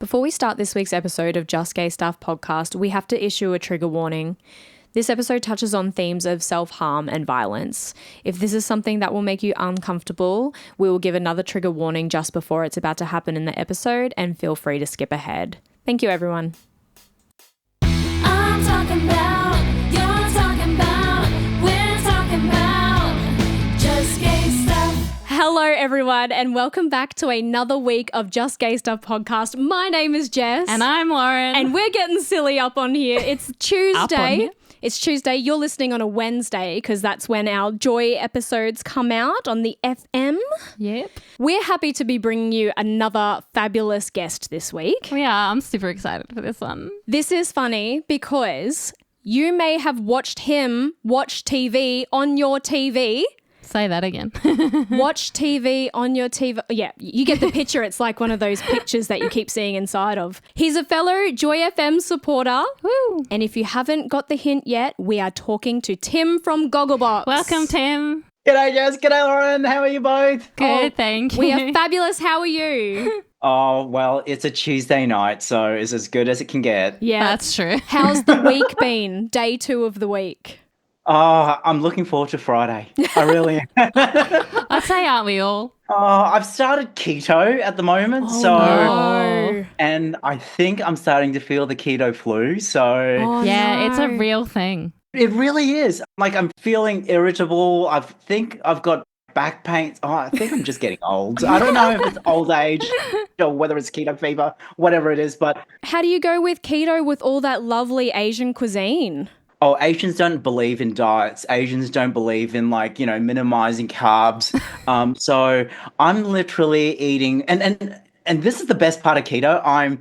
Before we start this week's episode of Just Gay Stuff podcast, we have to issue a trigger warning. This episode touches on themes of self-harm and violence. If this is something that will make you uncomfortable, we will give another trigger warning just before it's about to happen in the episode, and feel free to skip ahead. Thank you, everyone. I'm talking about, you're talking about, we're talking about Just Gay Stuff. Hello, everyone, and welcome back to another week of Just Gay Stuff podcast. My name is Jess. And I'm Lauren. And we're getting silly up on here. It's Tuesday. It's Tuesday. You're listening on a Wednesday because that's when our Joy episodes come out on the FM. Yep. We're happy to be bringing you another fabulous guest this week. We are. I'm super excited for this one. This is funny because you may have watched him watch TV on your TV. Say that again. Watch TV on your TV. Yeah, you get the picture. It's like one of those pictures that you keep seeing inside of. He's a fellow Joy FM supporter. Woo. And if you haven't got the hint yet, we are talking to Tim from Gogglebox. Welcome, Tim. G'day, Jess. G'day, Lauren. How are you both? Good, thank you. We are fabulous. How are you? Oh, well, it's a Tuesday night, so it's as good as it can get. Yeah. That's true. How's the week been? Day 2 of the week. Oh, I'm looking forward to Friday. I really am. I'd say, aren't we all? Oh, I've started keto at the moment, no. and I think I'm starting to feel the keto flu, so Oh, Yeah, it's a no. real thing. it really is. Like, I'm feeling irritable. I think I've got back pain. Oh, I think I'm just getting old. I don't know if it's old age or whether it's keto fever, whatever it is, but How do you go with keto with all that lovely Asian cuisine? oh, Asians don't believe in diets. Asians don't believe in minimizing carbs. So I'm literally eating, and this is the best part of keto. I'm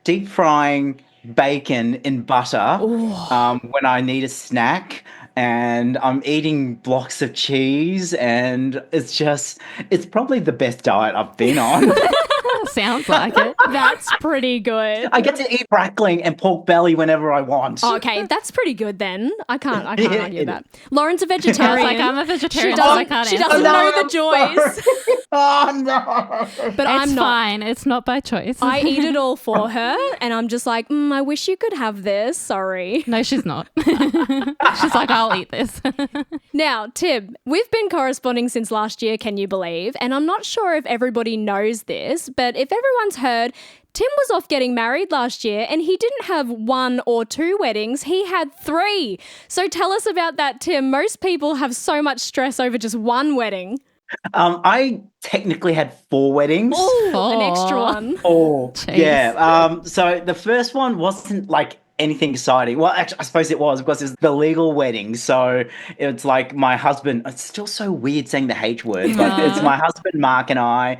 deep frying bacon in butter when I need a snack, and I'm eating blocks of cheese, and it's probably the best diet I've been on. Sounds like it. That's pretty good. I get to eat crackling and pork belly whenever I want. Okay, that's pretty good then. I can't Yeah, argue it that. Lauren's a I was vegetarian. like, I'm a vegetarian, She so doesn't, I can't she answer doesn't that. know the joys. Oh, no. But It's I'm not. fine. It's not by choice. I eat it all for her, and I'm just like, I wish you could have this. Sorry. No, she's not. She's like, I'll eat this. Now, Tim, we've been corresponding since last year, can you believe? And I'm not sure if everybody knows this, but if everyone's heard, Tim was off getting married last year and he didn't have 1 or 2 weddings, he had 3. So tell us about that, Tim. Most people have so much stress over just 1 wedding. I technically had 4 weddings. Ooh, an Aw. extra one. Oh, Jeez. yeah. So the first one wasn't like anything exciting. Well, actually, I suppose it was because it's the legal wedding. So it's like my husband, it's still so weird saying the H word, but it's my husband, Mark, and I,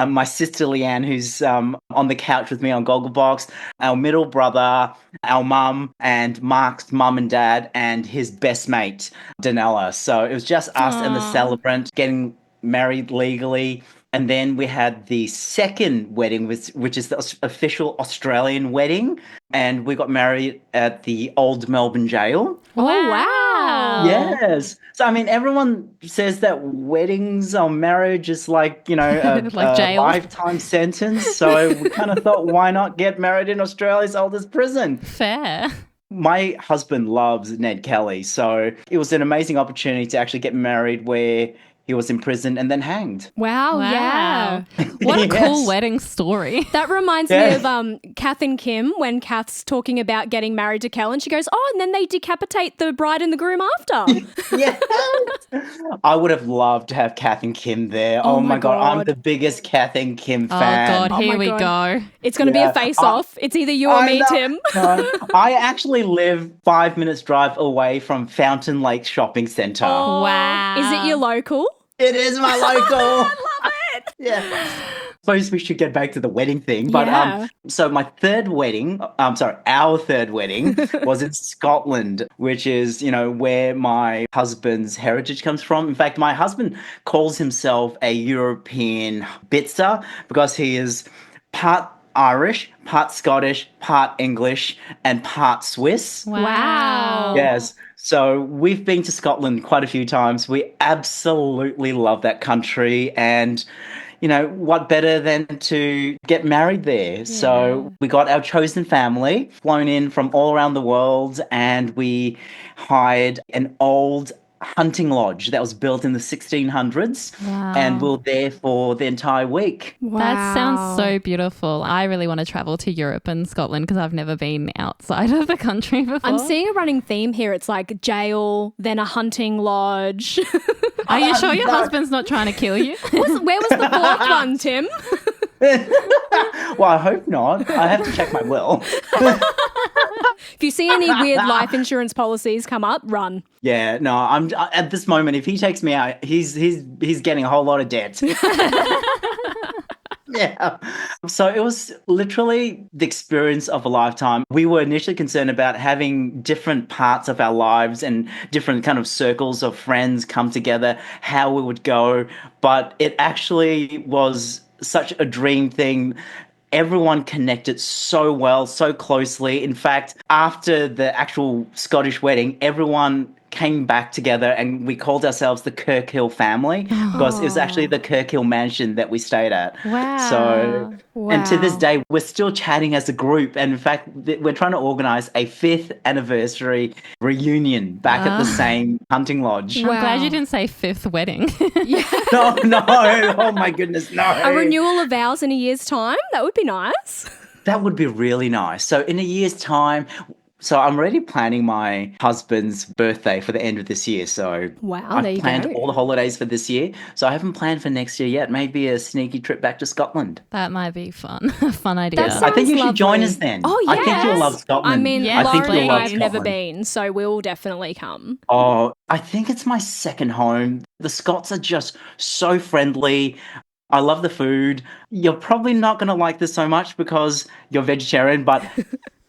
my sister, Leanne, who's on the couch with me on Gogglebox, our middle brother, our mum, and Mark's mum and dad, and his best mate, Danella. So it was just us and the celebrant getting married legally. And then we had the second wedding, which is the official Australian wedding. And we got married at the old Melbourne jail. Oh, wow. Yes. So, I mean, everyone says that weddings or marriage is like, a, Like a jail. lifetime sentence. So we kind of thought, why not get married in Australia's oldest prison? Fair. My husband loves Ned Kelly. So it was an amazing opportunity to actually get married where he was in prison and then hanged. Wow, yeah. What a Yes. cool wedding story. That reminds me Yeah. of Kath and Kim when Kath's talking about getting married to Kel and she goes, and then they decapitate the bride and the groom after. Yeah. I would have loved to have Kath and Kim there. Oh Oh, my my God. I'm God. the biggest Kath and Kim Oh, fan. God, Oh here my we God. go. It's going to Yeah. be a face-off. It's either you or I me, know. Tim. No, I actually live 5 minutes drive away from Fountain Lake Shopping Centre. Oh, Wow. Is it your local? It is my local. I love it. Yeah. Suppose we should get back to the wedding thing. But Yeah. so my third wedding, our third wedding was in Scotland, which is, where my husband's heritage comes from. In fact, my husband calls himself a European bitzer because he is part Irish, part Scottish, part English, and part Swiss. Wow. Yes. So we've been to Scotland quite a few times. We absolutely love that country. And what better than to get married there? So we got our chosen family flown in from all around the world, and we hired an old hunting lodge that was built in the 1600s, and we were there for the entire week. Wow. That sounds so beautiful. I really want to travel to Europe and Scotland because I've never been outside of the country before. I'm seeing a running theme here. It's like jail, then a hunting lodge. Are you sure your husband's not trying to kill you? Where was the fourth one, Tim? Well, I hope not. I have to check my will. If you see any weird life insurance policies come up, run. Yeah, no, I'm at this moment. If he takes me out, he's getting a whole lot of debt. Yeah. So it was literally the experience of a lifetime. We were initially concerned about having different parts of our lives and different kind of circles of friends come together, how we would go. But it actually was such a dream thing. Everyone connected so well, so closely. In fact, after the actual Scottish wedding, everyone came back together and we called ourselves the Kirkhill family because it was actually the Kirkhill mansion that we stayed at. Wow. So, and to this day, we're still chatting as a group. And in fact, we're trying to organize a 5th anniversary reunion back at the same hunting lodge. I'm glad you didn't say 5th wedding. No, oh my goodness, no. A renewal of vows in a year's time? That would be nice. That would be really nice. So in a year's time, so I'm already planning my husband's birthday for the end of this year. So Wow, there I've you planned go. all the holidays for this year. So I haven't planned for next year yet. Maybe a sneaky trip back to Scotland. That might be fun. Fun idea. That I think you sounds should join lovely. us then. Oh, I think you'll yes. love Scotland. I mean, Yeah, I think Lauren you'll and love I have never Scotland. been, so we'll definitely come. Oh, I think it's my second home. The Scots are just so friendly. I love the food. You're probably not going to like this so much because you're vegetarian, but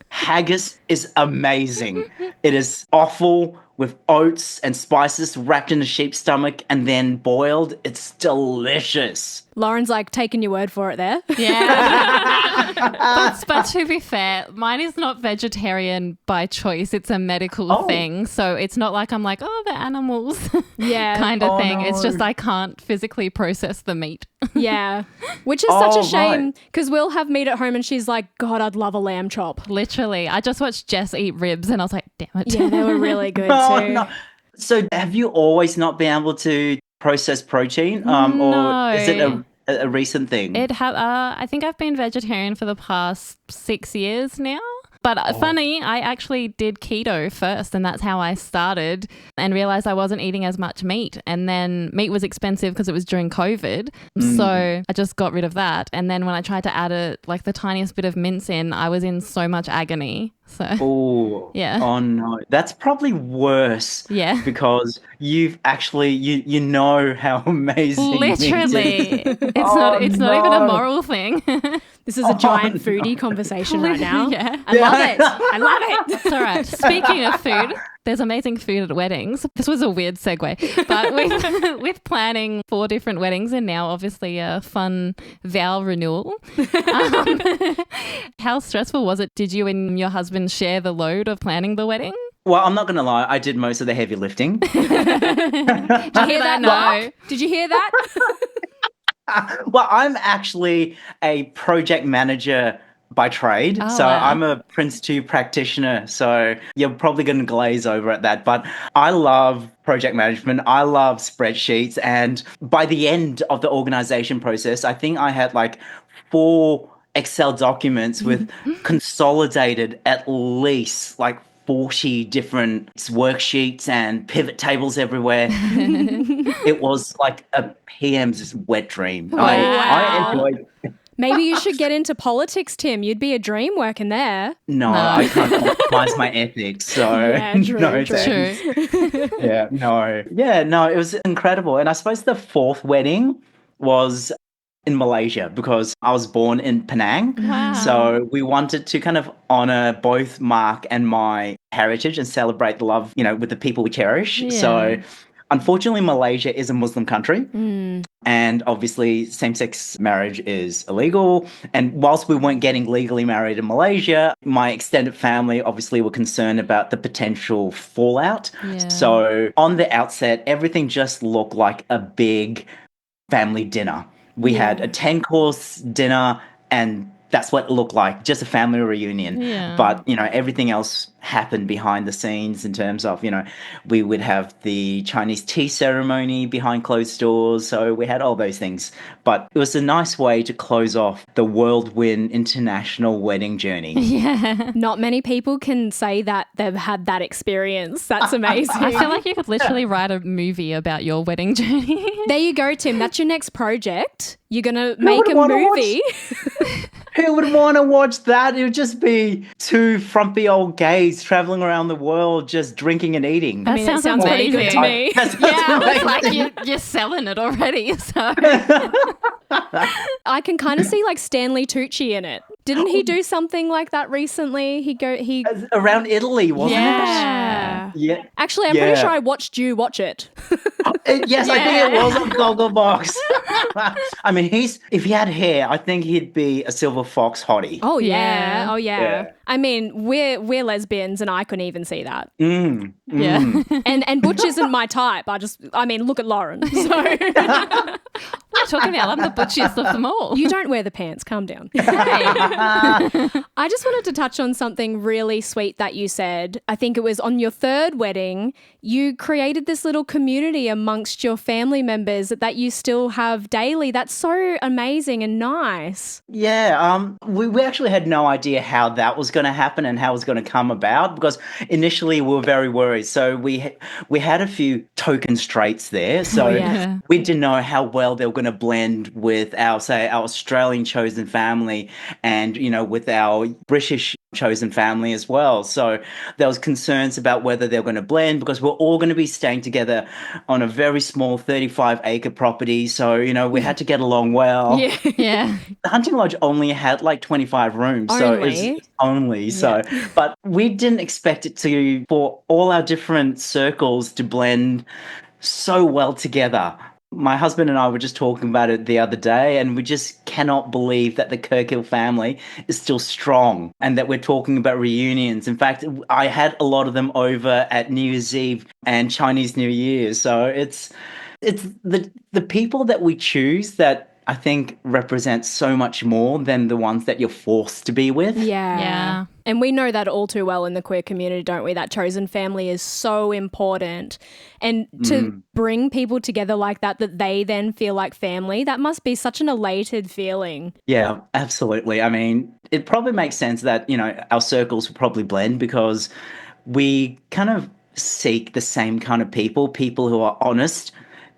haggis is amazing. It is offal with oats and spices wrapped in a sheep's stomach and then boiled. It's delicious. Lauren's like taking your word for it there. Yeah. but to be fair, mine is not vegetarian by choice. It's a medical thing. So it's not like I'm like, oh, the animals Yeah. kind of Oh, thing. no. It's just I can't physically process the meat. Yeah. Which is such a Oh, shame right. because we'll have meat at home and she's like, God, I'd love a lamb chop. Literally. I just watched Jess eat ribs and I was like, damn it. Yeah, they were really good Oh, too. no. So have you always not been able to process protein? No. Or is it a recent thing? I think I've been vegetarian for the past 6 years now. But funny, I actually did keto first and that's how I started and realized I wasn't eating as much meat. And then meat was expensive because it was during COVID. So I just got rid of that. And then when I tried to add the tiniest bit of mince in, I was in so much agony. So Oh, Yeah. Oh no, that's probably worse. Yeah. Because you've actually you know how amazing. meat is. literally, it's Oh, not even a no. moral thing. This is a giant foodie conversation right now. Yeah. I love it. I love it. It's all right. Speaking of food, there's amazing food at weddings. This was a weird segue, but with planning 4 different weddings and now obviously a fun vow renewal, how stressful was it? Did you and your husband share the load of planning the wedding? Well, I'm not gonna lie, I did most of the heavy lifting. Did you hear that? No. Mark? Did you hear that? Well, I'm actually a project manager by trade. Oh, So wow. I'm a Prince 2 practitioner. So you're probably going to glaze over at that. But I love project management. I love spreadsheets. And by the end of the organization process, I think I had like 4 Excel documents with consolidated at least like 40 different worksheets and pivot tables everywhere. It was like a PM's wet dream. I Wow. enjoyed. Maybe you should get into politics, Tim. You'd be a dream working there. No, No. I can't compromise my ethics. So Yeah, true, no, true. thanks. Yeah, no, it was incredible. And I suppose the 4th wedding was in Malaysia because I was born in Penang. Wow. So we wanted to kind of honor both Mark and my heritage and celebrate the love, with the people we cherish. Yeah. So unfortunately, Malaysia is a Muslim country. And obviously, same-sex marriage is illegal. And whilst we weren't getting legally married in Malaysia, my extended family obviously were concerned about the potential fallout. Yeah. So on the outset, everything just looked like a big family dinner. We had a 10-course dinner, and that's what it looked like, just a family reunion. Yeah. But, everything else happened behind the scenes in terms of, we would have the Chinese tea ceremony behind closed doors. So we had all those things. But it was a nice way to close off the whirlwind international wedding journey. Yeah. Not many people can say that they've had that experience. That's amazing. I feel like you could literally write a movie about your wedding journey. There you go, Tim. That's your next project. You're going to make a would wanna movie. Who would want to watch that? It would just be two frumpy old gays traveling around the world just drinking and eating. That It sounds pretty good to me. Yeah, it's like you're selling it already. So I can kind of see like Stanley Tucci in it. Didn't he do something like that recently? He Around Italy, wasn't Yeah. it? Yeah. Actually, I'm pretty sure I watched you watch it. Yes, I think it was on Gogglebox. I mean, if he had hair, I think he'd be a silver fox hottie. Oh yeah. Yeah. Oh yeah. I mean, we're lesbians, and I couldn't even see that. yeah. And Butch isn't my type. I mean, look at Lauren. So What are you talking about? I'm the butchiest of them all. you don't wear the pants. Calm down. Hey. I just wanted to touch on something really sweet that you said. I think it was on your third wedding, you created this little community amongst your family members that you still have daily. That's so amazing and nice. Yeah, we actually had no idea how that was going to happen and how it was going to come about, because initially we were very worried. So we had a few token straights there. So yeah. we didn't know how well they were going to blend with our Australian chosen family and, with our British chosen family as well. So there was concerns about whether they were going to blend, because we're all going to be staying together on a very small 35-acre property. So, we had to get along well. Yeah. Yeah. The hunting lodge only had like 25 rooms. So it's only. So, but we didn't expect it for all our different circles to blend so well together. My husband and I were just talking about it the other day, and we just cannot believe that the Kirkhill family is still strong and that we're talking about reunions. In fact, I had a lot of them over at New Year's Eve and Chinese New Year. So it's the people that we choose that I think represent so much more than the ones that you're forced to be with. Yeah. Yeah. And we know that all too well in the queer community, don't we? That chosen family is so important. And to bring people together like that they then feel like family, that must be such an elated feeling. Yeah, absolutely. I mean, it probably makes sense that, our circles will probably blend, because we kind of seek the same kind of people who are honest,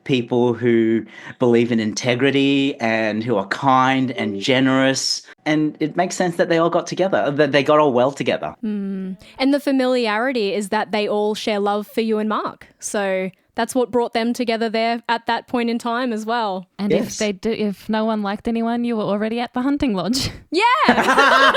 people who believe in integrity and who are kind and generous. And it makes sense that they all got together, that they got all well together. And the familiarity is that they all share love for you and Mark. So that's what brought them together there at that point in time as well. And Yes. if no one liked anyone, you were already at the hunting lodge. Yeah.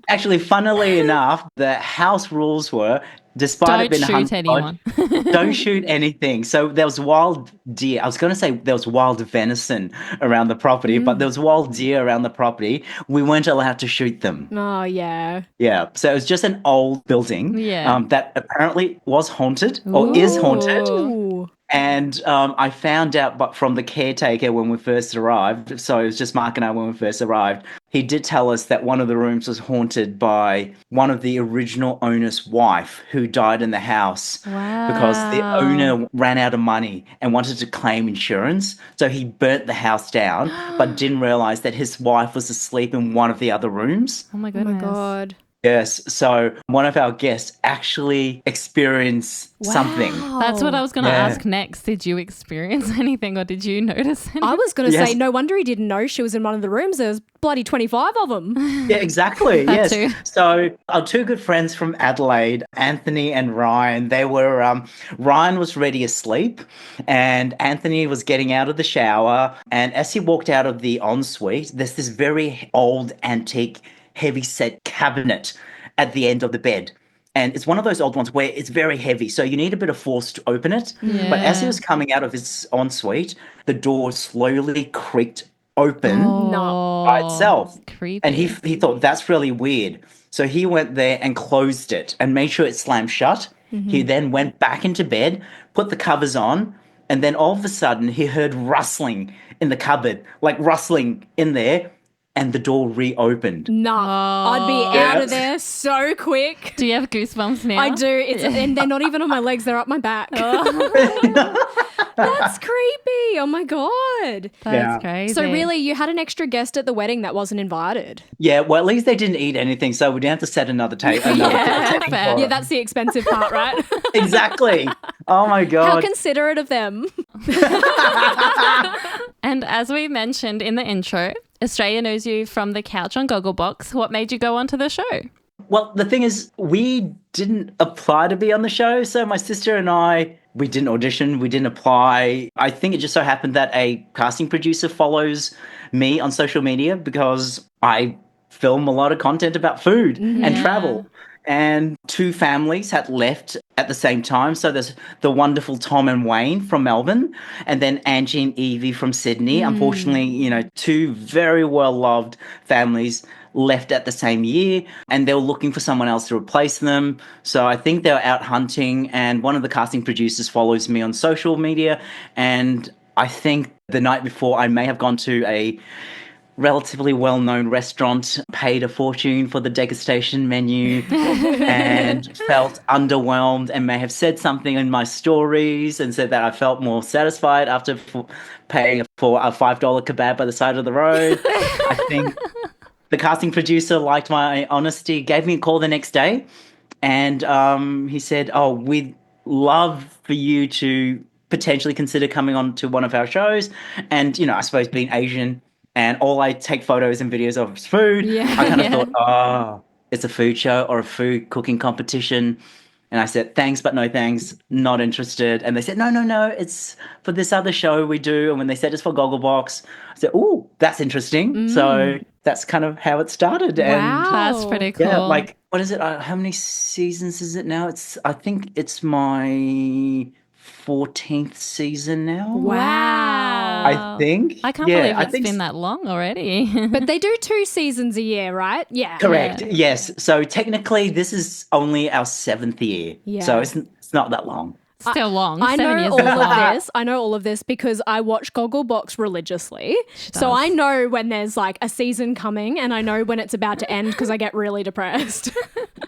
Actually, funnily enough, the house rules were, despite it Don't being a shoot hunting lodge, anyone. don't shoot anything. So there was wild deer. I was going to say there was wild venison around the property, but there was wild deer around the property. We weren't allowed to shoot them. Oh, yeah. Yeah. So it was just an old building that apparently was haunted or is haunted. Ooh. And I found out from the caretaker when we first arrived. So it was just Mark and I when we first arrived. He did tell us that one of the rooms was haunted by one of the original owner's wife, who died in the house because the owner ran out of money and wanted to claim insurance. So he burnt the house down, but didn't realize that his wife was asleep in one of the other rooms. Oh my Oh goodness. my God. Yes, so one of our guests actually experienced something. That's what I was going to Yeah. ask next. Did you experience anything, or did you notice anything? I was going to Yes. say, no wonder he didn't know she was in one of the rooms. There was bloody 25 of them. Yeah, exactly. That Yes. too. So our two good friends from Adelaide, Anthony and Ryan, they were Ryan was ready asleep, and Anthony was getting out of the shower. And as he walked out of the ensuite, there's this very old, antique, heavy-set cabinet at the end of the bed. And it's one of those old ones where it's very heavy, so you need a bit of force to open it. But as he was coming out of his ensuite, the door slowly creaked open No. by itself. Creepy. And he thought, that's really weird. So he went there and closed it and made sure it slammed shut. He then went back into bed, put the covers on, And then all of a sudden, he heard rustling in the cupboard, like rustling in there, and the door reopened. Nah, I'd be out of there so quick. Do you have goosebumps now? I do. And they're not even on my legs; they're up my back. That's creepy. Oh my god. That's crazy. So really, you had an extra guest at the wedding that wasn't invited. Yeah, well, at least they didn't eat anything, so we didn't have to set another table. Setting fair. for Yeah, it. that's the expensive part, right? Exactly. Oh my How god. considerate of them. And as we mentioned in the intro, Australia knows you from the couch on Gogglebox. What made you go onto the show? Well, the thing is, we didn't apply to be on the show. So my sister and I, we didn't audition, we didn't apply. I think it just so happened that a casting producer follows me on social media because I film a lot of content about food and travel. And two families had left at the same time. So there's the wonderful Tom and Wayne from Melbourne, and then Angie and Evie from Sydney. Unfortunately, you know, two very well-loved families left at the same year, and they were looking for someone else to replace them. So I think they were out hunting, and one of the casting producers follows me on social media. And I think the night before, I may have gone to a relatively well-known restaurant, paid a fortune for the degustation menu and felt underwhelmed, and may have said something in my stories and said that I felt more satisfied after paying for a $5 kebab by the side of the road. I think the casting producer liked my honesty, gave me a call the next day, and he said, "Oh, we'd love for you to potentially consider coming on to one of our shows." And, you know, I suppose being Asian, and all I take photos and videos of is food. I kind of thought, oh, it's a food show or a food cooking competition. And I said, thanks, but no thanks, not interested. And they said, no, it's for this other show we do. And when they said it's for Gogglebox, I said, oh, that's interesting. So that's kind of how it started. Wow. And That's pretty cool. yeah, like, what is it? How many seasons is it now? I think it's my 14th season now. Wow. I think. I can't believe it's been that long already. But they do 2 seasons a year, right? Yeah. Correct. Yes. So technically, this is only our 7th year. Yeah. So it's not that long. Still long. I 7 know years all is a lot. of this. I know all of this because I watch Gogglebox religiously. So I know when there's like a season coming, and I know when it's about to end because I get really depressed.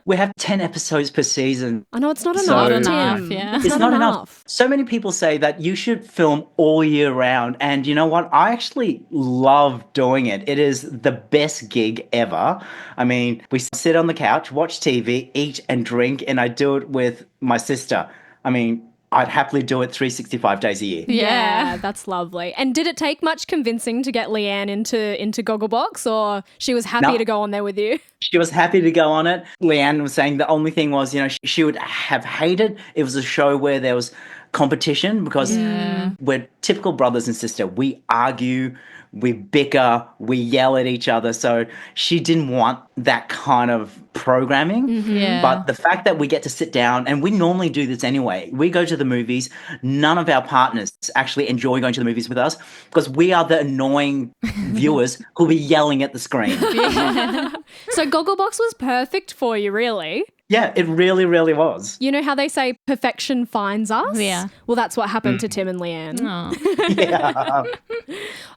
We have 10 episodes per season. I know it's not So- enough, Not Tim. enough, yeah. It's It's not enough. So many people say that you should film all year round. And you know what? I actually love doing it. It is the best gig ever. I mean, we sit on the couch, watch TV, eat and drink, and I do it with my sister. I mean, I'd happily do it 365 days a year. Yeah, that's lovely. And did it take much convincing to get Leanne into Gogglebox, or she was happy No. to go on there with you? She was happy to go on it. Leanne was saying the only thing was, you know, she would have hated it was a show where there was competition because we're typical brothers and sisters. We argue, we bicker, we yell at each other. So she didn't want that kind of programming. Yeah. But the fact that we get to sit down, and we normally do this anyway, we go to the movies. None of our partners actually enjoy going to the movies with us because we are the annoying viewers who'll be yelling at the screen. So Gogglebox was perfect for you, really. Yeah, it really, really was. You know how they say perfection finds us? Yeah. Well, that's what happened to Tim and Leanne. Oh. Yeah.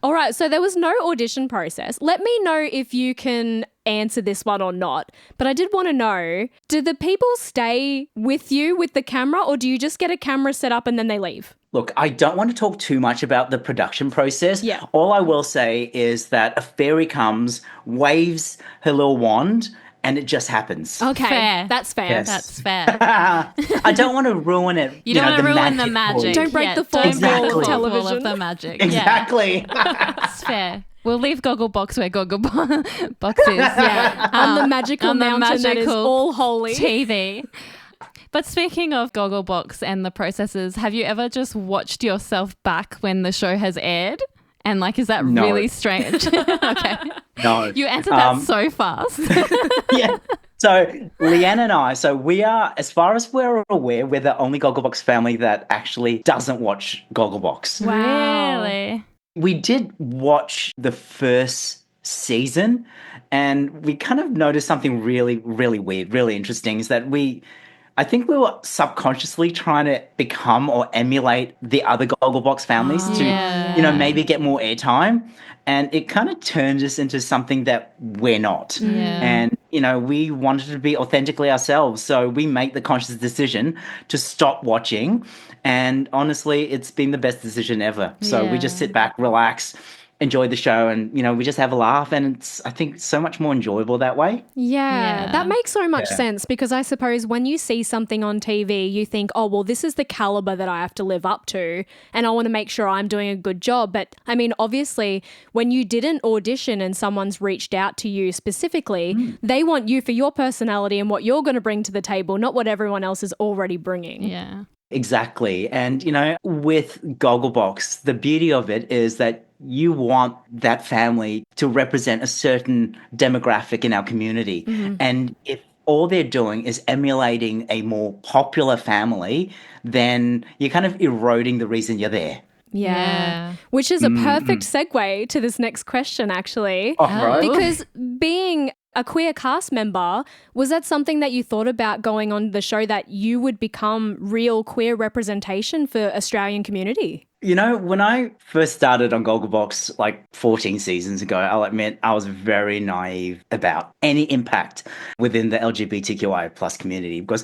All right, so there was no audition process. Let me know if you can answer this one or not. But I did want to know, do the people stay with you with the camera, or do you just get a camera set up and then they leave? Look, I don't want to talk too much about the production process. Yeah. All I will say is that a fairy comes, waves her little wand, and it just happens. Okay, Fair. that's fair. Yes. That's fair. I don't want to ruin it. You don't want to ruin the magic. Don't break the fourth don't break wall of the fourth wall television. of the magic. Exactly. Yeah, it's fair. We'll leave Gogglebox where Gogglebox is. Yeah, on the magical on the mountain that is magical all holy. TV. But speaking of Gogglebox and the processes, have you ever just watched yourself back when the show has aired? And like, is that No. really strange? Okay. No. You answered that so fast. Yeah. So Leanne and I, we are, as far as we're aware, we're the only Gogglebox family that actually doesn't watch Gogglebox. Wow. Really? We did watch the first season, and we kind of noticed something really, really weird, really interesting, is that I think we were subconsciously trying to become or emulate the other Gogglebox families to, maybe get more airtime. And it kind of turned us into something that we're not. And, we wanted to be authentically ourselves. So we make the conscious decision to stop watching. And honestly, it's been the best decision ever. So we just sit back, relax, enjoy the show, and we just have a laugh, and it's, I think, so much more enjoyable that way. Yeah, that makes so much sense, because I suppose when you see something on TV, you think, oh, well, this is the caliber that I have to live up to, and I want to make sure I'm doing a good job. But I mean, obviously, when you didn't audition and someone's reached out to you specifically, they want you for your personality and what you're going to bring to the table, not what everyone else is already bringing. Yeah. Exactly. And, with Gogglebox, the beauty of it is that you want that family to represent a certain demographic in our community. And if all they're doing is emulating a more popular family, then you're kind of eroding the reason you're there. Yeah. Which is a perfect segue to this next question, actually. Oh, right. Because being a queer cast member, was that something that you thought about going on the show, that you would become real queer representation for Australian community? When I first started on Gogglebox like 14 seasons ago, I'll admit I was very naive about any impact within the LGBTQI plus community, because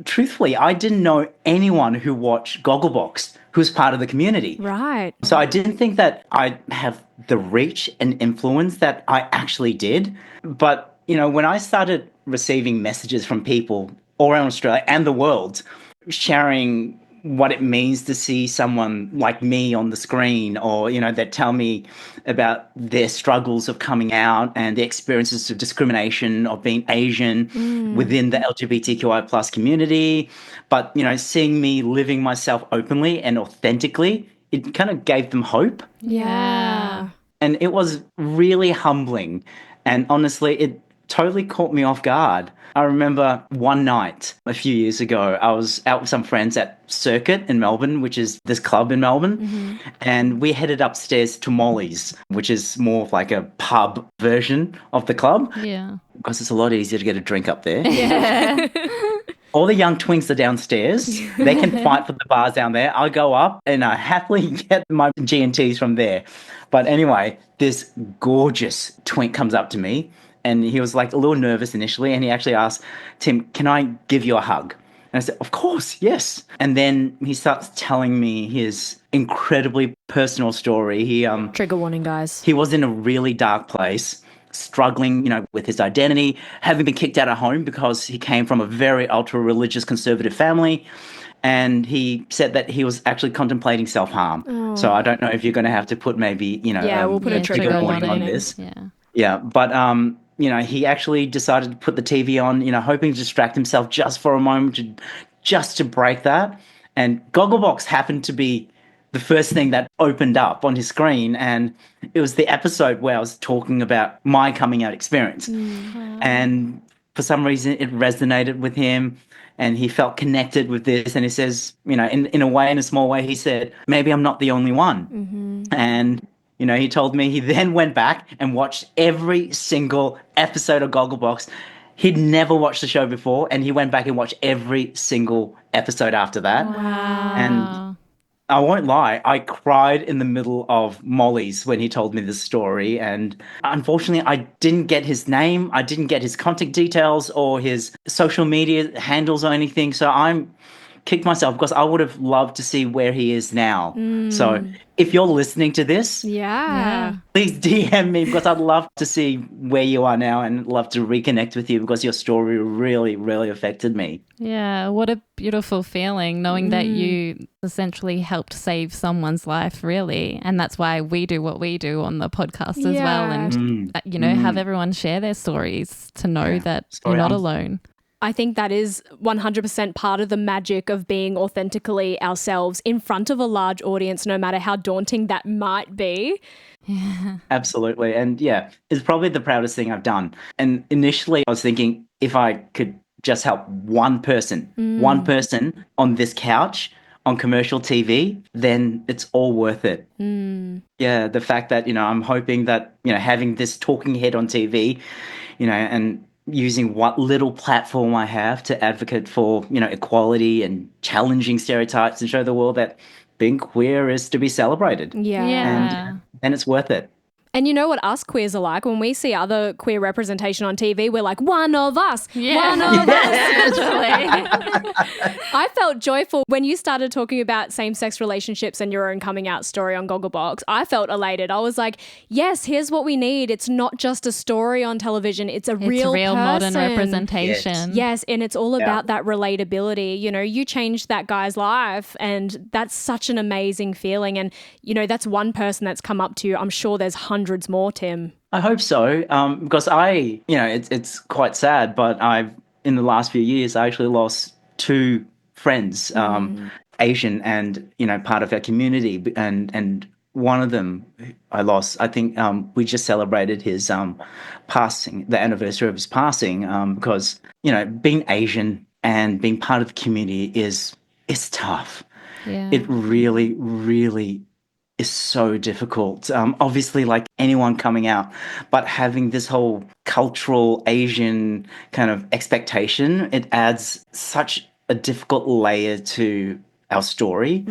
truthfully, I didn't know anyone who watched Gogglebox who's part of the community. Right. So I didn't think that I'd have the reach and influence that I actually did. But, when I started receiving messages from people all around Australia and the world sharing what it means to see someone like me on the screen, or, that tell me about their struggles of coming out and the experiences of discrimination of being Asian within the LGBTQI plus community. But, seeing me living myself openly and authentically, it kind of gave them hope. Yeah. And it was really humbling. And honestly, it totally caught me off guard. I remember one night a few years ago, I was out with some friends at Circuit in Melbourne, which is this club in Melbourne. And we headed upstairs to Molly's, which is more of like a pub version of the club. Yeah. Because it's a lot easier to get a drink up there. Yeah. All the young twinks are downstairs. They can fight for the bars down there. I go up and I happily get my G&Ts from there. But anyway, this gorgeous twink comes up to me, and he was like a little nervous initially, and he actually asked, Tim, can I give you a hug? And I said, of course, yes. And then he starts telling me his incredibly personal story. Trigger warning, guys. He was in a really dark place, struggling, with his identity, having been kicked out of home because he came from a very ultra-religious conservative family. And he said that he was actually contemplating self-harm. So I don't know if you're going to have to put maybe, we'll put a trigger warning on this. Yeah. Yeah, but he actually decided to put the TV on, hoping to distract himself just for a moment, just to break that. And Gogglebox happened to be the first thing that opened up on his screen, and it was the episode where I was talking about my coming out experience. And for some reason, it resonated with him, and he felt connected with this. And he says, in a way, in a small way, he said, maybe I'm not the only one. And he told me he then went back and watched every single episode of Gogglebox. He'd never watched the show before, and he went back and watched every single episode after that. Wow. And I won't lie, I cried in the middle of Molly's when he told me this story. And unfortunately, I didn't get his name, I didn't get his contact details or his social media handles or anything. So I'm kicked myself, because I would have loved to see where he is now. So if you're listening to this, please DM me, because I'd love to see where you are now and love to reconnect with you, because your story really, really affected me. Yeah, what a beautiful feeling knowing that you essentially helped save someone's life, really. And that's why we do what we do on the podcast as well. And, have everyone share their stories to know that you're not alone. I think that is 100% part of the magic of being authentically ourselves in front of a large audience, no matter how daunting that might be. Yeah. Absolutely. And it's probably the proudest thing I've done. And initially I was thinking, if I could just help one person on this couch on commercial TV, then it's all worth it. Yeah, the fact that, I'm hoping that, having this talking head on TV, and using what little platform I have to advocate for, equality and challenging stereotypes and show the world that being queer is to be celebrated. Yeah. And it's worth it. And you know what us queers are like? When we see other queer representation on TV, we're like, one of us. One of us. I felt joyful when you started talking about same-sex relationships and your own coming out story on Gogglebox. I felt elated. I was like, yes, here's what we need. It's not just a story on television. It's a real modern person. representation. Yes, and it's all about that relatability. You changed that guy's life, and that's such an amazing feeling. And, that's one person that's come up to you. I'm sure there's hundreds more, Tim. I hope so, because it's quite sad, but in the last few years, I actually lost two friends, Asian and, part of our community. And one of them I lost, I think we just celebrated his passing, the anniversary of his passing, because, being Asian and being part of the community it's tough. Yeah. It really, really is so difficult. Obviously, like anyone coming out, but having this whole cultural Asian kind of expectation, it adds such a difficult layer to our story.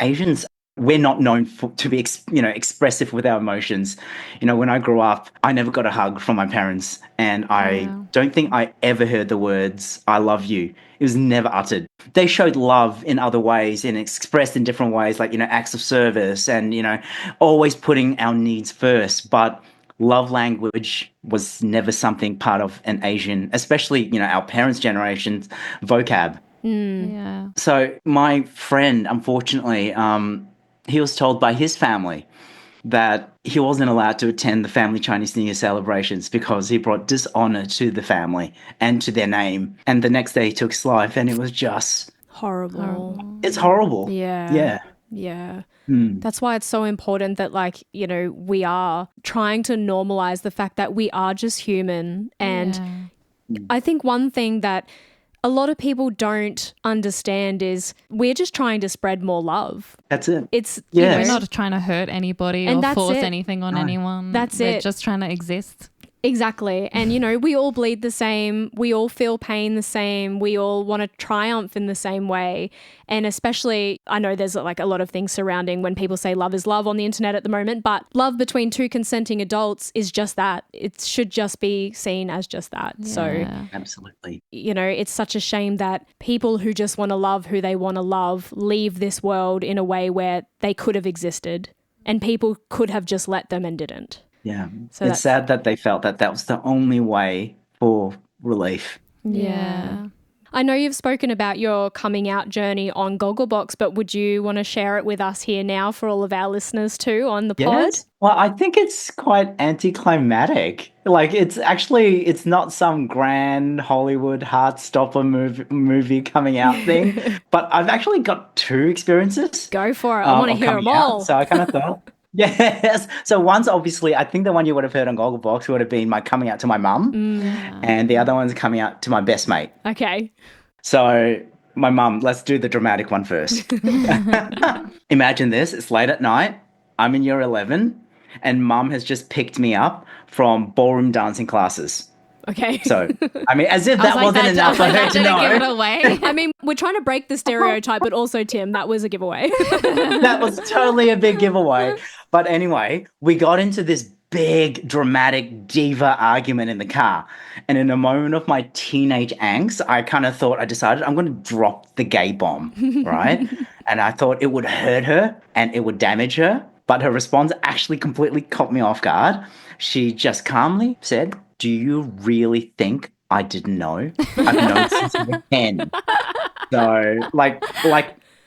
Asians, we're not known to be, expressive with our emotions. When I grew up, I never got a hug from my parents, and I don't think I ever heard the words, "I love you." It was never uttered. They showed love in other ways and expressed in different ways, like, acts of service and, always putting our needs first. But love language was never something part of an Asian, especially, our parents' generation's vocab. Yeah. So my friend, unfortunately, he was told by his family that he wasn't allowed to attend the family Chinese New Year celebrations because he brought dishonor to the family and to their name. And the next day he took his life, and it was just Horrible. It's horrible. Yeah. That's why it's so important that, we are trying to normalize the fact that we are just human. And I think one thing that a lot of people don't understand is we're just trying to spread more love. That's it. It's We're not trying to hurt anybody And or that's force it. anything on anyone. That's We're it. just trying to exist. Exactly. And, we all bleed the same. We all feel pain the same. We all want to triumph in the same way. And especially, I know there's a lot of things surrounding when people say love is love on the internet at the moment, but love between two consenting adults is just that. It should just be seen as just that. Yeah. So, Absolutely. it's such a shame that people who just want to love who they want to love leave this world in a way where they could have existed and people could have just let them and didn't. Yeah. So it's sad that they felt that was the only way for relief. Yeah. I know you've spoken about your coming out journey on Gogglebox, but would you want to share it with us here now for all of our listeners too on the pod? Yes. Well, I think it's quite anticlimactic. It's not some grand Hollywood heart-stopper movie coming out thing, but I've actually got two experiences. Go for it. I want to hear them all. So I kind of thought... Yes. So one's obviously, I think the one you would have heard on Gogglebox would have been my coming out to my mum, and the other one's coming out to my best mate. Okay. So my mum, let's do the dramatic one first. Imagine this, it's late at night, I'm in year 11, and mum has just picked me up from ballroom dancing classes. Okay. So, as if that wasn't enough for her to know. Give it away. We're trying to break the stereotype, but also, Tim, that was a giveaway. That was totally a big giveaway. But anyway, we got into this big, dramatic diva argument in the car. And in a moment of my teenage angst, I decided I'm going to drop the gay bomb, right? And I thought it would hurt her and it would damage her. But her response actually completely caught me off guard. She just calmly said, "Do you really think I didn't know? I've known since I was 10. So, like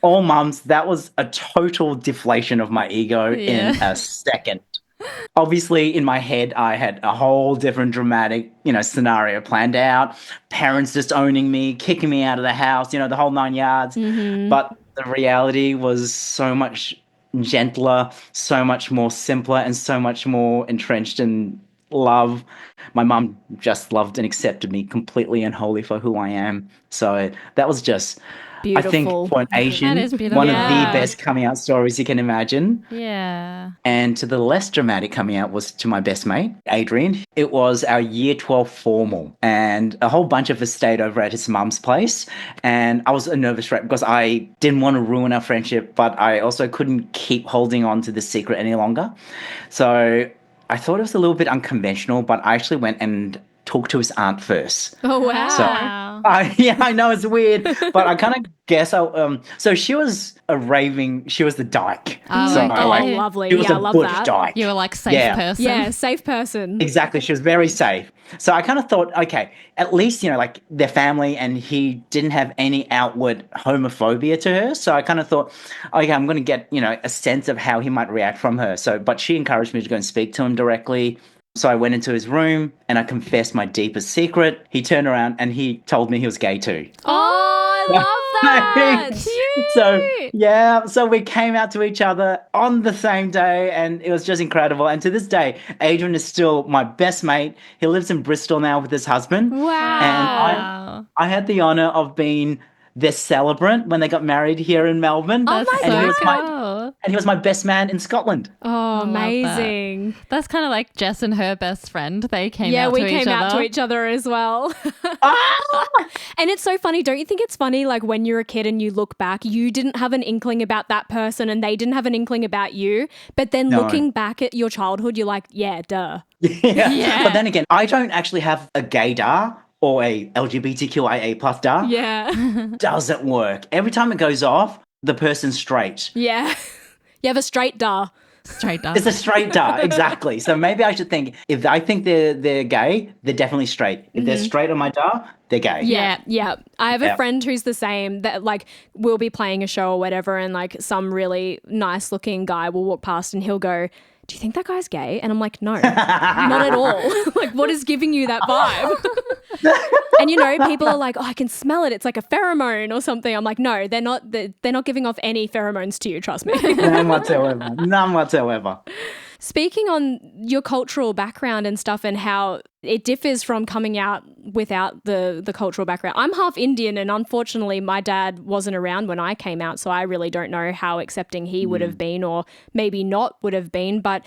all mums, that was a total deflation of my ego in a second. Obviously, in my head, I had a whole different dramatic, scenario planned out. Parents disowning me, kicking me out of the house, the whole 9 yards. Mm-hmm. But the reality was so much gentler, so much more simpler, and so much more entrenched in love. My mum just loved and accepted me completely and wholly for who I am. So that was just, I think, Beautiful. for an Asian, That is beautiful. one of the Yeah. best coming out stories you can imagine. Yeah. And to the less dramatic coming out was to my best mate, Adrian. It was our year 12 formal, and a whole bunch of us stayed over at his mum's place. And I was a nervous wreck because I didn't want to ruin our friendship, but I also couldn't keep holding on to the secret any longer. So I thought it was a little bit unconventional, but I actually went and talked to his aunt first. Oh, wow. Wow. Yeah, I know it's weird, but I kind of guess so she was she was the dyke. Oh, So okay. Oh, lovely. she was Yeah, I a love butch that. dyke. You were like safe Yeah. person. Yeah, safe person. Exactly, she was very safe. So I kind of thought, okay, at least, like their family, and he didn't have any outward homophobia to her. So I kind of thought, okay, I'm going to get, a sense of how he might react from her. So, but she encouraged me to go and speak to him directly. So I went into his room and I confessed my deepest secret. He turned around and he told me he was gay too. Oh, I love that. So we came out to each other on the same day, and it was just incredible. And to this day, Adrian is still my best mate. He lives in Bristol now with his husband. Wow. Wow. I had the honor of being their celebrant when they got married here in Melbourne. That's my so and he was cool. and he was my best man in Scotland. Oh, love that. amazing. That's kind of like Jess and her best friend. They came Yeah, out we to came each out other. to each other as well. Ah! And it's so funny. Don't you think it's funny, like when you're a kid and you look back, you didn't have an inkling about that person and they didn't have an inkling about you. But then No. looking back at your childhood, you're like, yeah, duh. Yeah. But then again, I don't actually have a gaydar or a LGBTQIA plus dar. Yeah. Doesn't work. Every time it goes off, the person's straight. Yeah. You have a straight duh. Straight up. It's a straight dar, exactly. So maybe I should think, if I think they're gay, they're definitely straight. If they're straight on my dar, they're gay. Yeah. I have a Yeah. friend who's the same, that like we'll be playing a show or whatever, and like some really nice looking guy will walk past and he'll go, do you think that guy's gay? And I'm like, no, not at all. Like, what is giving you that vibe? And people are like, oh, I can smell it. It's like a pheromone or something. I'm like, no, they're not giving off any pheromones to you. Trust me. None whatsoever. None whatsoever. Speaking on your cultural background and stuff and how it differs from coming out without the cultural background. I'm half Indian, and unfortunately my dad wasn't around when I came out, so I really don't know how accepting he would have been, or maybe not would have been. But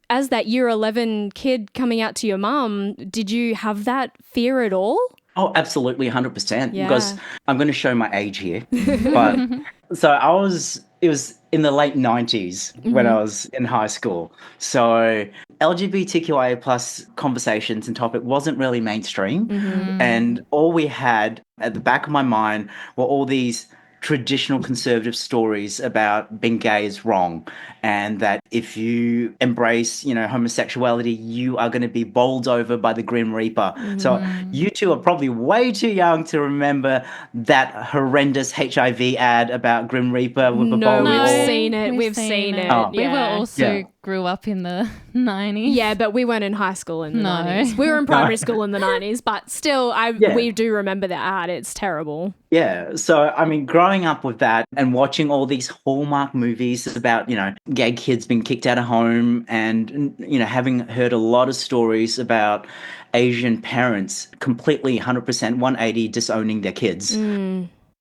as that year 11 kid coming out to your mum, did you have that fear at all? Oh, absolutely, 100%. Yeah. Because I'm going to show my age here. But so it was in the late 90s when I was in high school. So LGBTQIA plus conversations and topic wasn't really mainstream. And all we had at the back of my mind were all these traditional conservative stories about being gay is wrong, and that if you embrace, homosexuality, you are going to be bowled over by the Grim Reaper. So you two are probably way too young to remember that horrendous HIV ad about Grim Reaper with a bowl. No, with we've all- seen it. We've seen it. Oh. We were Yeah. also Yeah. grew up in the 90s. Yeah, but we weren't in high school in the No. 90s. We were in primary school in the 90s, but still, we do remember the ad. It's terrible. Yeah. So, I mean, growing up with that and watching all these Hallmark movies about, gay kids being kicked out of home, and, having heard a lot of stories about Asian parents completely 100% 180 disowning their kids.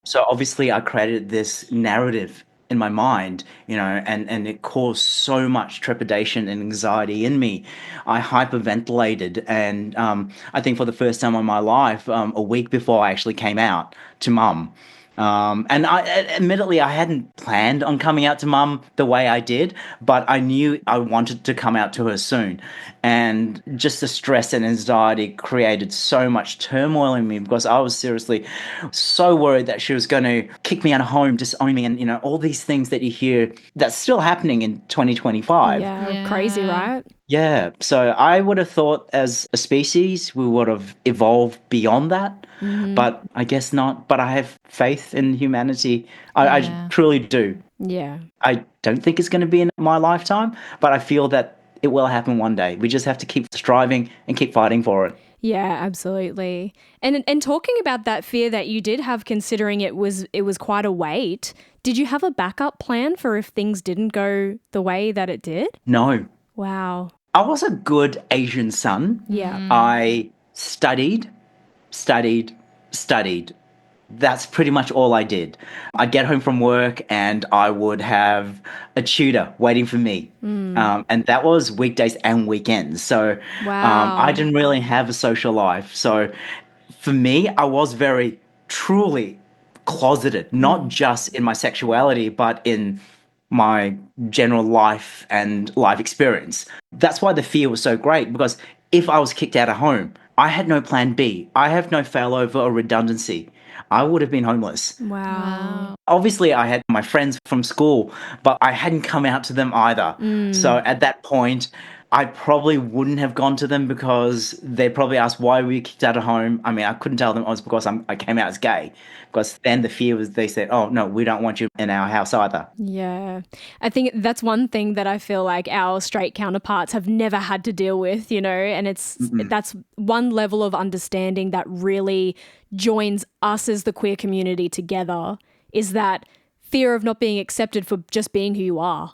So obviously I created this narrative in my mind, and it caused so much trepidation and anxiety in me. I hyperventilated, and I think for the first time in my life, a week before I actually came out to mum. And admittedly, I hadn't planned on coming out to mum the way I did, but I knew I wanted to come out to her soon. And just the stress and anxiety created so much turmoil in me, because I was seriously so worried that she was going to kick me out of home, disown me, and, all these things that you hear that's still happening in 2025. Yeah, crazy, right? Yeah, so I would have thought as a species we would have evolved beyond that, but I guess not. But I have faith in humanity. I truly do. Yeah. I don't think it's going to be in my lifetime, but I feel that it will happen one day. We just have to keep striving and keep fighting for it. Yeah, absolutely. And talking about that fear that you did have, considering it was quite a wait, did you have a backup plan for if things didn't go the way that it did? No. Wow. I was a good Asian son. Yeah. I studied, studied, studied. That's pretty much all I did. I'd get home from work and I would have a tutor waiting for me. And that was weekdays and weekends. So I Wow. didn't really have a social life. So for me, I was very truly closeted, not just in my sexuality, but in my general life and life experience. That's why the fear was so great, because if I was kicked out of home, I had no plan B. I have no failover or redundancy. I would have been homeless. Wow. Obviously, I had my friends from school, but I hadn't come out to them either. So at that point, I probably wouldn't have gone to them because they probably asked why were you kicked out of home. I mean, I couldn't tell them it was because I came out as gay. Because then the fear was they said, oh, no, we don't want you in our house either. Yeah. I think that's one thing that I feel like our straight counterparts have never had to deal with, you know, and that's one level of understanding that really joins us as the queer community together, is that fear of not being accepted for just being who you are.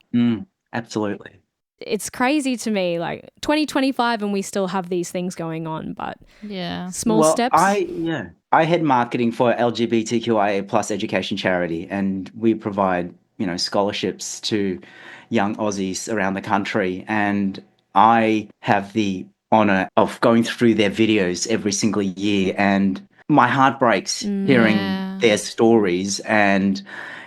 Absolutely. It's crazy to me, like 2025 and we still have these things going on, but Yeah. small steps. I head marketing for LGBTQIA plus education charity, and we provide, scholarships to young Aussies around the country. And I have the honor of going through their videos every single year, and my heart breaks hearing their stories and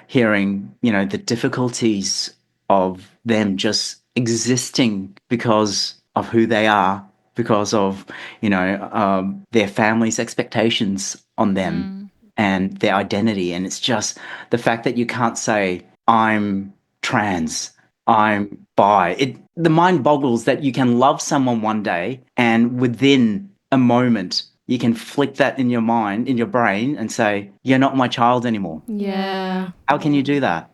hearing, the difficulties of them just existing because of who they are, because of, their family's expectations on them and their identity. And it's just the fact that you can't say, I'm trans, I'm bi. The mind boggles that you can love someone one day and within a moment, you can flick that in your mind, in your brain, and say, you're not my child anymore. Yeah. How can you do that?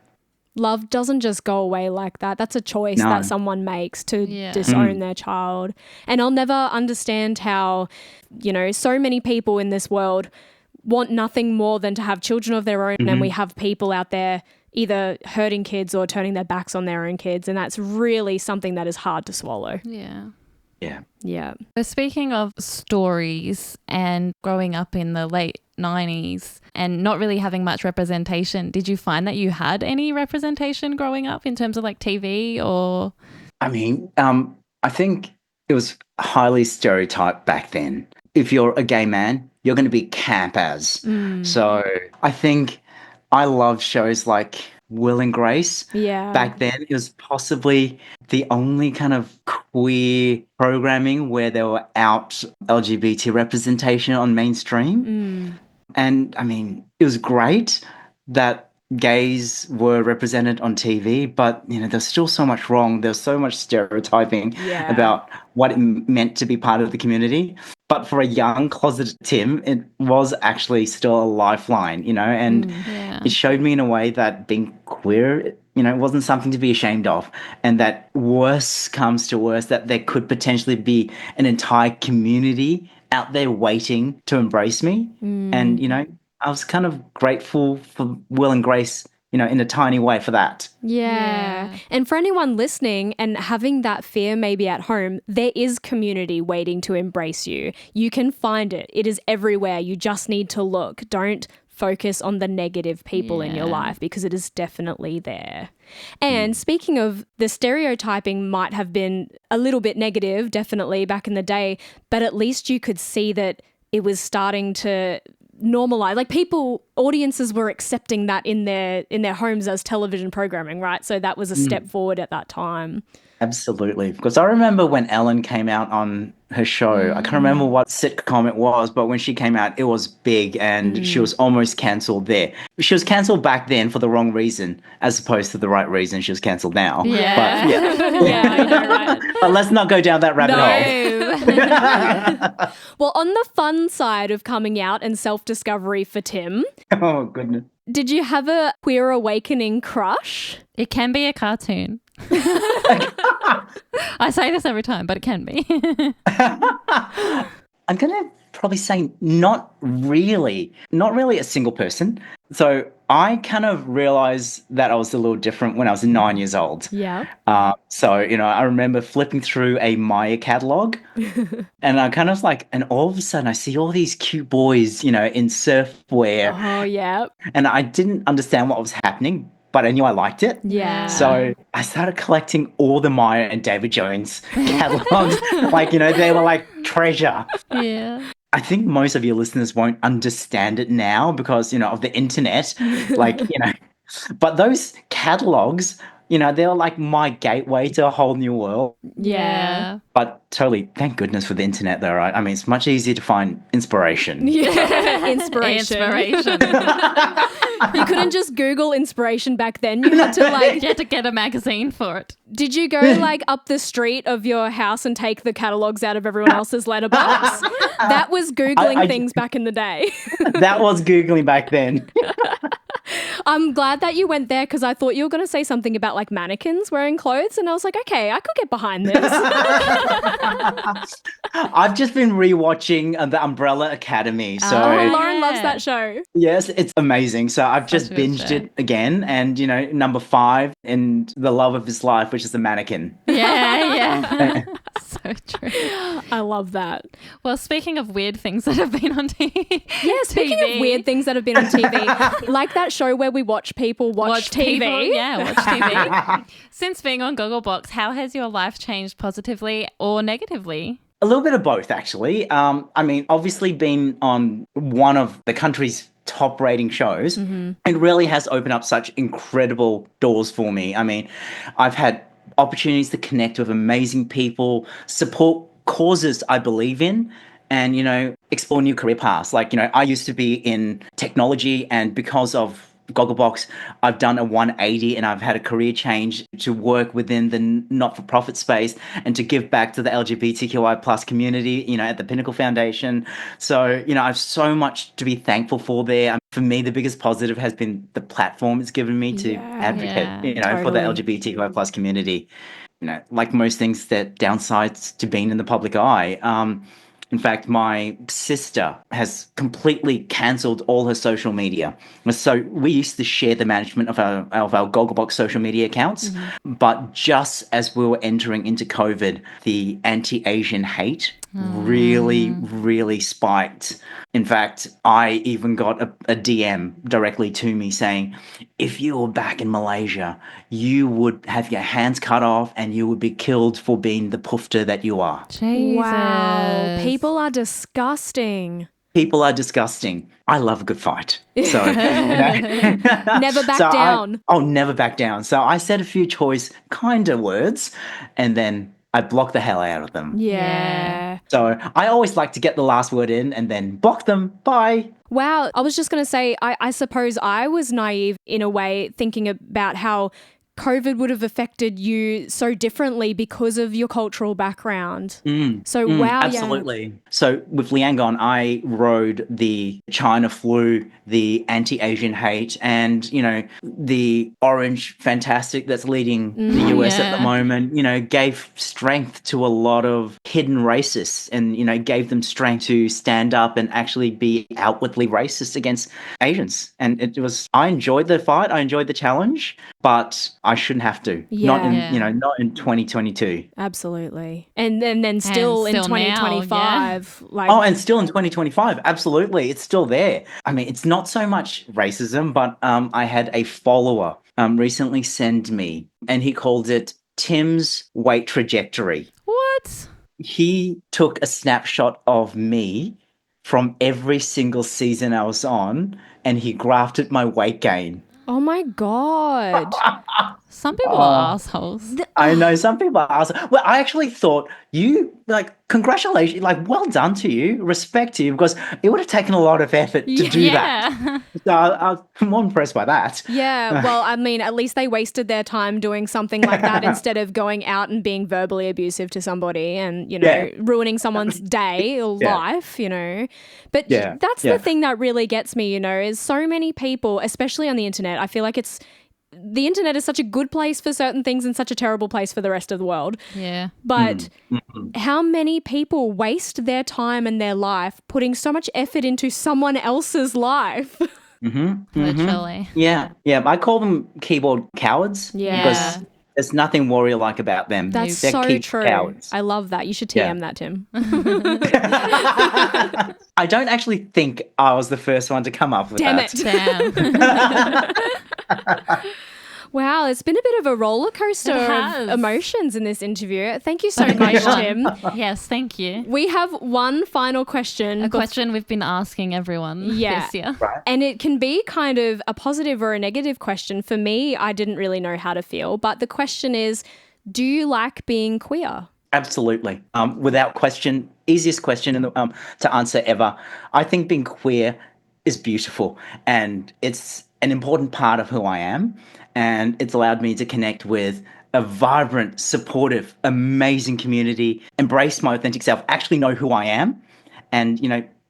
Love doesn't just go away like that. That's a choice No. that someone makes to disown their child. And I'll never understand how, so many people in this world want nothing more than to have children of their own. And we have people out there either hurting kids or turning their backs on their own kids. And that's really something that is hard to swallow. Yeah. Yeah. Yeah. So speaking of stories and growing up in the late 90s and not really having much representation, did you find that you had any representation growing up in terms of like TV or? I mean, I think it was highly stereotyped back then. If you're a gay man, you're going to be camp as. So I think I loved shows like Will and Grace. Yeah. Back then, it was possibly the only kind of queer programming where there were out LGBT representation on mainstream. And I mean, it was great that gays were represented on TV, but there's still so much wrong. There's so much stereotyping about what it meant to be part of the community. But for a young closeted Tim, it was actually still a lifeline, and it showed me in a way that being queer, it wasn't something to be ashamed of, and that worse comes to worse, that there could potentially be an entire community out there waiting to embrace me. And, I was kind of grateful for Will and Grace, in a tiny way for that. Yeah. And for anyone listening and having that fear maybe at home, there is community waiting to embrace you. You can find it. It is everywhere. You just need to look. Don't focus on the negative people in your life, because it is definitely there. And speaking of, the stereotyping might have been a little bit negative, definitely back in the day, but at least you could see that it was starting to normalize. Like audiences were accepting that in their homes as television programming, right? So that was a step forward at that time. Absolutely. Because I remember when Ellen came out on her show, I can't remember what sitcom it was, but when she came out, it was big and she was almost cancelled there. She was cancelled back then for the wrong reason, as opposed to the right reason she was cancelled now. Yeah. But, Yeah, I know, right? But let's not go down that rabbit hole. Well, on the fun side of coming out and self-discovery for Tim, Oh, goodness. did you have a queer awakening crush? It can be a cartoon. I say this every time, but it can be. I'm going to probably say not really a single person. So I kind of realized that I was a little different when I was 9 years old. Yeah. So, I remember flipping through a Maya catalog and I kind of like, and all of a sudden I see all these cute boys, in surfwear, Oh, yeah. and I didn't understand what was happening, but I knew I liked it. Yeah. So I started collecting all the Maya and David Jones catalogs. They were like treasure. Yeah. I think most of your listeners won't understand it now because, of the internet. But those catalogs, they're like my gateway to a whole new world. Yeah. But totally, thank goodness for the internet though, right? I mean, it's much easier to find inspiration. Yeah. Inspiration. You couldn't just Google inspiration back then. You had to You had to get a magazine for it. Did you go up the street of your house and take the catalogs out of everyone else's letterbox? That was Googling things back in the day. That was Googling back then. I'm glad that you went there because I thought you were going to say something about like mannequins wearing clothes, and I was like, okay, I could get behind this. I've just been rewatching The Umbrella Academy. So Lauren loves that show. yes, it's amazing. So I've just a good binged show. it again, and number 5 in the love of his life, which is the mannequin. Yeah. So true. I love that. Well, speaking of weird things that have been on TV. Yeah, speaking of weird things that have been on TV, like that show where we watch people watch TV. Watch TV. Since being on Gogglebox, how has your life changed positively or negatively? A little bit of both, actually. I mean, obviously being on one of the country's top rating shows, it really has opened up such incredible doors for me. I mean, I've had opportunities to connect with amazing people, support causes I believe in, and, explore new career paths. I used to be in technology, and because of Gogglebox, I've done a 180 and I've had a career change to work within the not-for-profit space and to give back to the LGBTQI plus community, at the Pinnacle Foundation. So, I've so much to be thankful for there. For me, the biggest positive has been the platform it's given me to advocate, for the LGBTQI plus community. Like most things, that downsides to being in the public eye. In fact, my sister has completely cancelled all her social media. So we used to share the management of our Gogglebox social media accounts. But just as we were entering into COVID, the anti-Asian hate really, really spiked. In fact, I even got a DM directly to me saying, if you were back in Malaysia, you would have your hands cut off and you would be killed for being the poofter that you are. Jesus. Wow. People are disgusting. People are disgusting. I love a good fight. So, Never back down. I'll never back down. So I said a few choice, kinder words, and then I blocked the hell out of them. Yeah. So I always like to get the last word in and then block them. Bye. Wow. I was just going to say, I suppose I was naive in a way, thinking about how COVID would have affected you so differently because of your cultural background. So, wow. Absolutely. Yeah. So with Leanne gone, I rode the China flu, the anti-Asian hate, and, the orange fantastic that's leading the US at the moment, gave strength to a lot of hidden racists and, gave them strength to stand up and actually be outwardly racist against Asians. And I enjoyed the fight. I enjoyed the challenge, but I shouldn't have to. Not in 2022. Absolutely. And then still in still 2025. And still in 2025. Absolutely. It's still there. I mean, it's not so much racism, but I had a follower recently send me, and he called it Tim's weight trajectory. What? He took a snapshot of me from every single season I was on, and he graphed my weight gain. Oh my God. Some people are assholes. I know some people are assholes. Well, I actually thought congratulations, well done to you, respect to you, because it would have taken a lot of effort to do that. So I'm more impressed by that. Yeah, well, I mean, at least they wasted their time doing something like that instead of going out and being verbally abusive to somebody and, ruining someone's day or life, But that's the thing that really gets me, is so many people, especially on the internet, I feel like the internet is such a good place for certain things and such a terrible place for the rest of the world. Yeah. But how many people waste their time and their life putting so much effort into someone else's life? Literally. Yeah. I call them keyboard cowards. Yeah. Because there's nothing warrior-like about them. That's They're so keyboard true. cowards. I love that. You should Yeah. TM that, Tim. I don't actually think I was the first one to come up with Damn that. Damn. Wow, it's been a bit of a roller coaster It of has. emotions in this interview. Thank you so much, Tim. Yes, thank you. We have one final question. A question we've been asking everyone Yeah. this year. And it can be kind of a positive or a negative question. For me, I didn't really know how to feel. But the question is, do you like being queer? Absolutely. Without question, easiest question to answer ever. I think being queer is beautiful and it's an important part of who I am. And it's allowed me to connect with a vibrant, supportive, amazing community, embrace my authentic self, actually know who I am. And,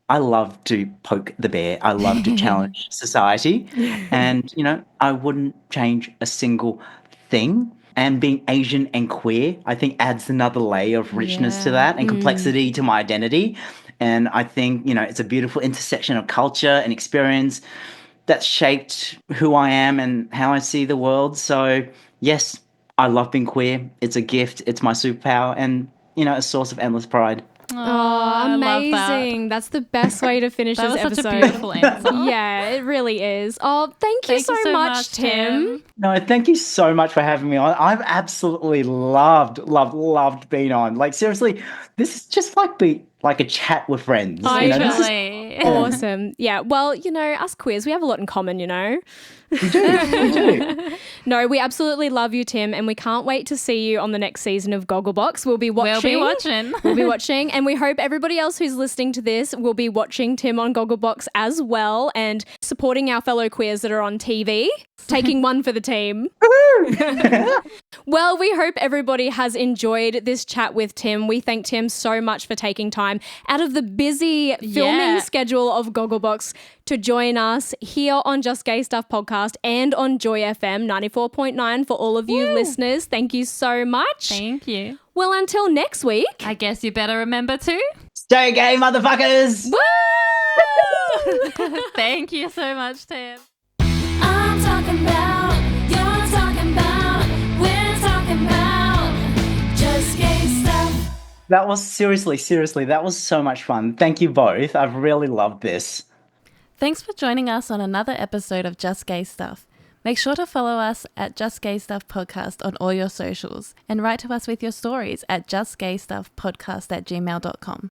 I love to poke the bear. I love to challenge society. And, I wouldn't change a single thing. And being Asian and queer, I think adds another layer of richness to that and complexity to my identity. And I think, it's a beautiful intersection of culture and experience that's shaped who I am and how I see the world. So, yes, I love being queer. It's a gift. It's my superpower and, a source of endless pride. Oh, I love that. amazing. That's the best way to finish That this was episode. such a beautiful answer. Yeah, it really is. Oh, thank you so much, Tim. No, thank you so much for having me on. I've absolutely loved being on. Like, seriously, this is just like a chat with friends. I know. This is Literally. Awesome. Yeah. Well, us queers, we have a lot in common, We do. No, we absolutely love you, Tim, and we can't wait to see you on the next season of Gogglebox. We'll be watching. We'll be watching, and we hope everybody else who's listening to this will be watching Tim on Gogglebox as well and supporting our fellow queers that are on TV, taking one for the team. Well, we hope everybody has enjoyed this chat with Tim. We thank Tim so much for taking time out of the busy filming schedule of Gogglebox to join us here on Just Gay Stuff podcast and on Joy FM 94.9 for all of you listeners. Thank you so much. Thank you. Well, until next week. I guess you better remember to. Stay gay, motherfuckers. Thank you so much, Tim. I'm talking about, you're talking about, we're talking about just gay stuff. That was seriously, that was so much fun. Thank you both. I've really loved this. Thanks for joining us on another episode of Just Gay Stuff. Make sure to follow us at Just Gay Stuff Podcast on all your socials and write to us with your stories at justgaystuffpodcast@gmail.com.